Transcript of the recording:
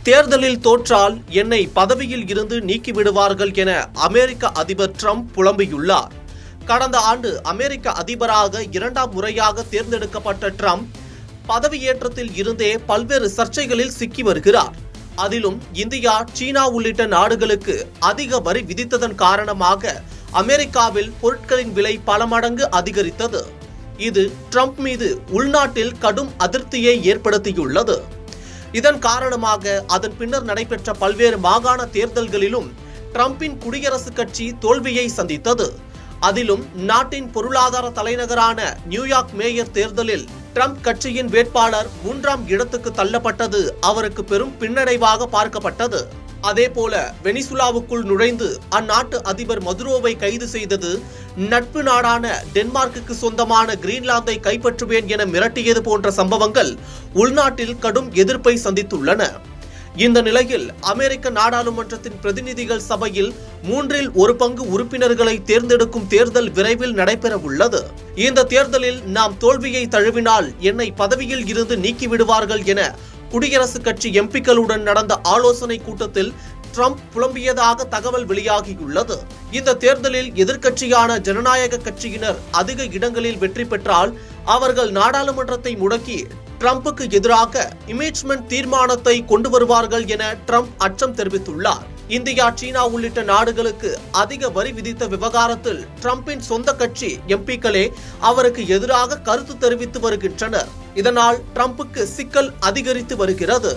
தேர்தலில் தோற்றால் என்னை பதவியில் இருந்து நீக்கிவிடுவார்கள் என அமெரிக்க அதிபர் ட்ரம்ப் புலம்பியுள்ளார். கடந்த ஆண்டு அமெரிக்க அதிபராக 2ஆம் முறையாக தேர்ந்தெடுக்கப்பட்ட ட்ரம்ப் பதவியேற்றத்தில் இருந்தே பல்வேறு சர்ச்சைகளில் சிக்கி வருகிறார். அதிலும் இந்தியா, சீனா உள்ளிட்ட நாடுகளுக்கு அதிக வரி விதித்ததன் காரணமாக அமெரிக்காவில் பொருட்களின் விலை பல மடங்கு அதிகரித்தது. இது ட்ரம்ப் மீது உள்நாட்டில் கடும் அதிருப்தியை ஏற்படுத்தியுள்ளது. இதன் காரணமாக அதன் பின்னர் நடைபெற்ற பல்வேறு மாகாண தேர்தல்களிலும் ட்ரம்பின் குடியரசுக் கட்சி தோல்வியை சந்தித்தது. அதிலும் நாட்டின் பொருளாதார தலைநகரான நியூயார்க் மேயர் தேர்தலில் ட்ரம்ப் கட்சியின் வேட்பாளர் 3ஆம் இடத்துக்கு தள்ளப்பட்டது அவருக்கு பெரும் பின்னடைவாக பார்க்கப்பட்டது. அதேபோல வெனிசுலாவுக்குள் நுழைந்து அந்நாட்டு அதிபர் மதுரோவை கைது செய்தது, நட்பு நாடான டென்மார்க்குக்கு சொந்தமான கிரீன்லாந்தை கைப்பற்றுவேன் என மிரட்டியது போன்ற சம்பவங்கள் உள்நாட்டில் கடும் எதிர்ப்பை சந்தித்துள்ளன. இந்த நிலையில் அமெரிக்க நாடாளுமன்றத்தின் பிரதிநிதிகள் சபையில் 1/3 பங்கு உறுப்பினர்களை தேர்ந்தெடுக்கும் தேர்தல் விரைவில் நடைபெற உள்ளது. இந்த தேர்தலில் நாம் தோல்வியை தழுவினால் என்னை பதவியில் இருந்து நீக்கிவிடுவார்கள் என குடியரசுக் கட்சி எம்பிக்களுடன் நடந்த ஆலோசனை கூட்டத்தில் ட்ரம்ப் புலம்பியதாக தகவல் வெளியாகியுள்ளது. இந்த தேர்தலில் எதிர்க்கட்சியான ஜனநாயக கட்சியினர் அதிக இடங்களில் வெற்றி பெற்றால் அவர்கள் நாடாளுமன்றத்தை முடக்கி ட்ரம்புக்கு எதிராக இம்பீச்மென்ட் தீர்மானத்தை கொண்டு வருவார்கள் என ட்ரம்ப் அச்சம் தெரிவித்துள்ளார். இந்தியா, சீனா உள்ளிட்ட நாடுகளுக்கு அதிக வரி விதித்த விவகாரத்தில் ட்ரம்பின் சொந்த கட்சி எம்பிக்களே அவருக்கு எதிராக கருத்து தெரிவித்து வருகின்றனர். இதனால் ட்ரம்புக்கு சிக்கல் அதிகரித்து வருகிறது.